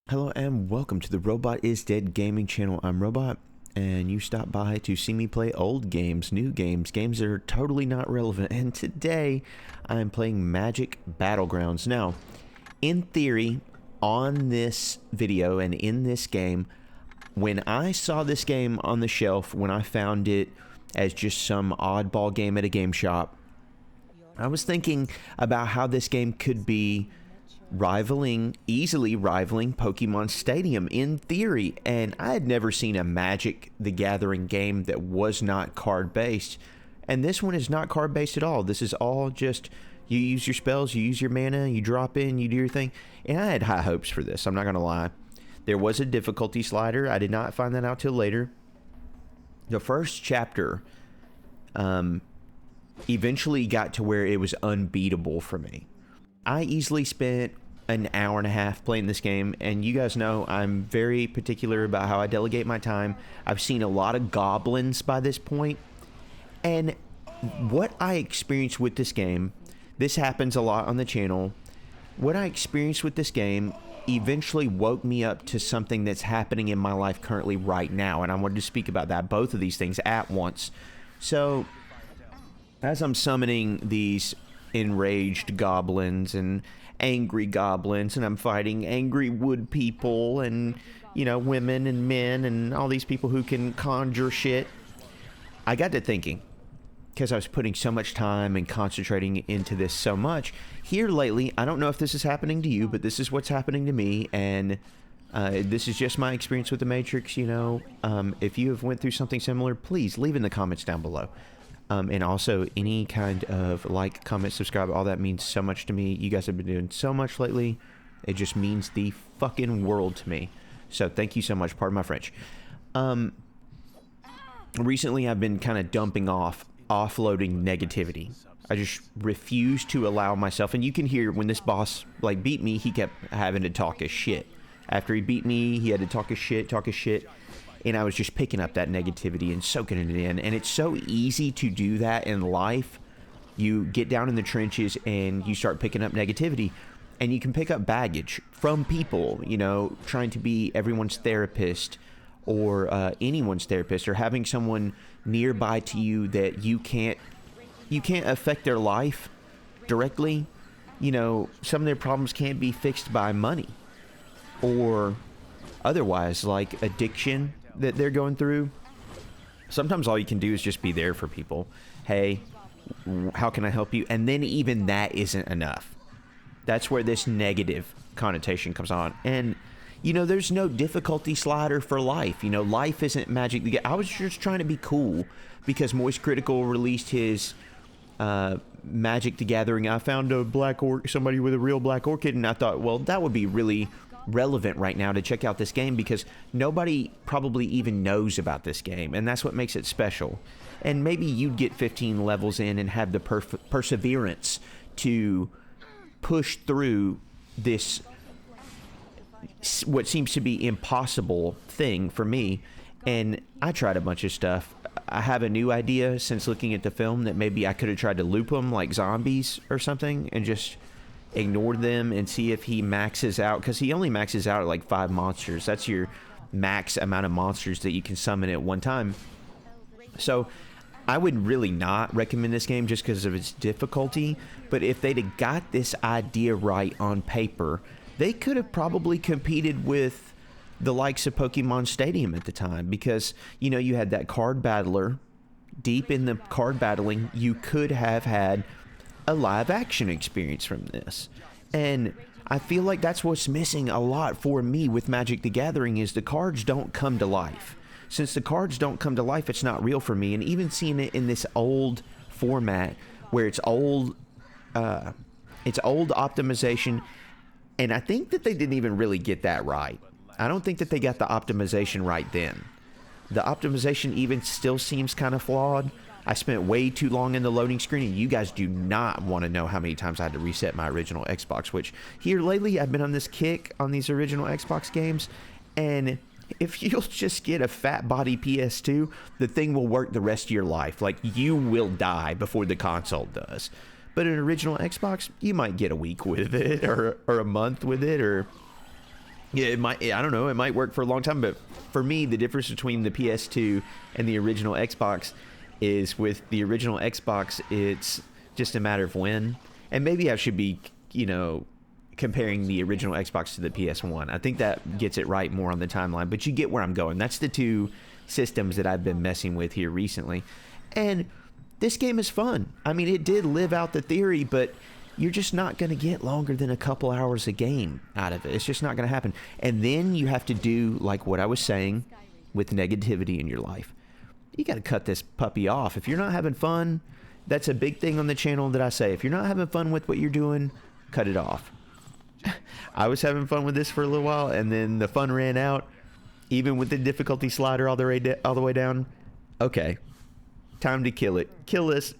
Hello and welcome to the Robot is Dead gaming channel. I'm Robot, and you stopped by to see me play old games, new games, games that are totally not relevant. And today I'm playing Magic Battlegrounds. Now, in theory, on this video and in this game, when I saw this game on the shelf, when I found it as just some oddball game at a game shop, I was thinking about how this game could be easily rivaling Pokemon Stadium in theory, and I had never seen a Magic the Gathering game that was not card based, and this one is not card based at all. This is all just you use your spells, you use your mana, you drop in, you do your thing, and I had high hopes for this. I'm not gonna lie. There was a difficulty slider. I did not find that out till later. The first chapter eventually got to where it was unbeatable for me. I easily spent an hour and a half playing this game, and you guys know I'm very particular about how I delegate my time. I've seen a lot of goblins by this point, and what I experienced with this game, this happens a lot on the channel, what I experienced with this game eventually woke me up to something that's happening in my life currently right now, and I wanted to speak about that, both of these things at once. So, as I'm summoning these enraged goblins and angry goblins, and I'm fighting angry wood people and, you know, women and men and all these people who can conjure shit, I got to thinking, because I was putting so much time and concentrating into this so much here lately. I don't know if this is happening to you, but this is what's happening to me, and this is just my experience with the Matrix. You know, if you have went through something similar, please leave in the comments down below. And also any kind of like, comment, subscribe, all that means so much to me. You guys have been doing so much lately. It just means the fucking world to me. So thank you so much. Pardon my French. Recently I've been kind of offloading negativity. I just refuse to allow myself, and you can hear when this boss like beat me, he kept having to talk his shit. After he beat me, he had to talk his shit. And I was just picking up that negativity and soaking it in. And it's so easy to do that in life. You get down in the trenches and you start picking up negativity. And you can pick up baggage from people, you know, trying to be everyone's therapist or anyone's therapist, or having someone nearby to you that you can't affect their life directly. You know, some of their problems can't be fixed by money or otherwise, like addiction that they're going through. Sometimes all you can do is just be there for people. Hey, how can I help you? And then even that isn't enough. That's where this negative connotation comes on. And, you know, there's no difficulty slider for life. You know, life isn't Magic. I was just trying to be cool because Moist Critical released his Magic the Gathering. I found a black somebody with a real black orchid, and I thought, well, that would be really relevant right now to check out this game, because nobody probably even knows about this game, and that's what makes it special. And maybe you'd get 15 levels in and have the perseverance to push through this what seems to be impossible thing for me. And I tried a bunch of stuff. I have a new idea since looking at the film that maybe I could have tried to loop them like zombies or something and just ignored them and see if he maxes out, because he only maxes out at like 5 monsters. That's your max amount of monsters that you can summon at one time. So I would really not recommend this game just because of its difficulty, but if they'd have got this idea right on paper, they could have probably competed with the likes of Pokemon Stadium at the time, because, you know, you had that card battler. Deep in the card battling, you could have had a live action experience from this. And I feel like that's what's missing a lot for me with Magic the Gathering, is the cards don't come to life. Since the cards don't come to life, it's not real for me. And even seeing it in this old format where it's old optimization, and I think that they didn't even really get that right. I don't think that they got the optimization right then. The optimization even still seems kind of flawed. I spent way too long in the loading screen, and you guys do not want to know how many times I had to reset my original Xbox, which here lately I've been on this kick on these original Xbox games, and if you'll just get a fat body PS2, the thing will work the rest of your life. Like, you will die before the console does. But an original Xbox, you might get a week with it, or a month with it, or Yeah, it might. I don't know. It might work for a long time, but for me, the difference between the PS2 and the original Xbox is with the original Xbox, it's just a matter of when. And maybe I should be, comparing the original Xbox to the PS1. I think that gets it right more on the timeline, but you get where I'm going. That's the two systems that I've been messing with here recently. And this game is fun. I mean, it did live out the theory, but you're just not going to get longer than a couple hours a game out of it. It's just not going to happen. And then you have to do like what I was saying with negativity in your life. You got to cut this puppy off. If you're not having fun, that's a big thing on the channel that I say. If you're not having fun with what you're doing, cut it off. I was having fun with this for a little while, and then the fun ran out, even with the difficulty slider all the way down. Okay, time to kill it. Kill this.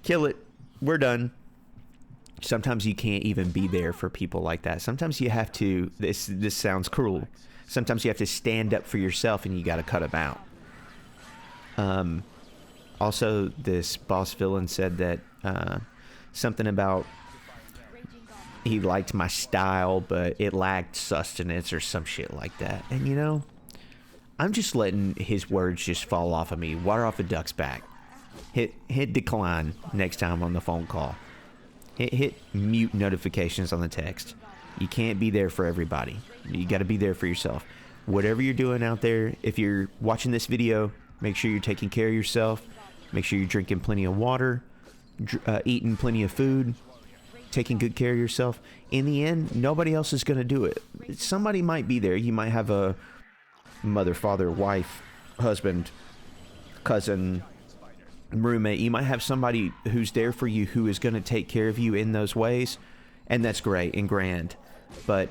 Kill it. We're done. Sometimes you can't even be there for people like that. Sometimes you have to, this sounds cruel, sometimes you have to stand up for yourself and you got to cut them out. Also, this boss villain said that something about he liked my style, but it lacked sustenance or some shit like that. And I'm just letting his words just fall off of me. Water off a duck's back. Hit decline next time on the phone call. Hit mute notifications on the text. You can't be there for everybody. You got to be there for yourself. Whatever you're doing out there, if you're watching this video, make sure you're taking care of yourself. Make sure you're drinking plenty of water, eating plenty of food, taking good care of yourself. In the end, nobody else is going to do it. Somebody might be there. You might have a mother, father, wife, husband, cousin, roommate. You might have somebody who's there for you who is going to take care of you in those ways, and that's great and grand. But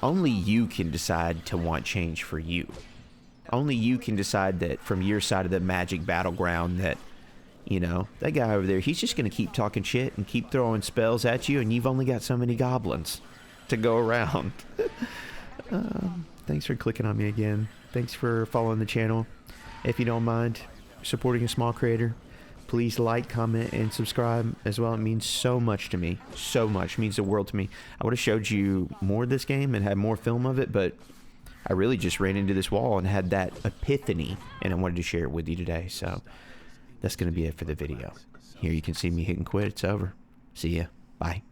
only you can decide to want change for you. Only you can decide that from your side of the magic battleground that, that guy over there, he's just going to keep talking shit and keep throwing spells at you, and you've only got so many goblins to go around. Thanks for clicking on me again. Thanks for following the channel. If you don't mind supporting a small creator, please like, comment, and subscribe as well. It means so much to me. So much. It means the world to me. I would have showed you more of this game and had more film of it, but I really just ran into this wall and had that epiphany, and I wanted to share it with you today. So that's going to be it for the video. Here you can see me hitting quit. It's over. See ya. Bye.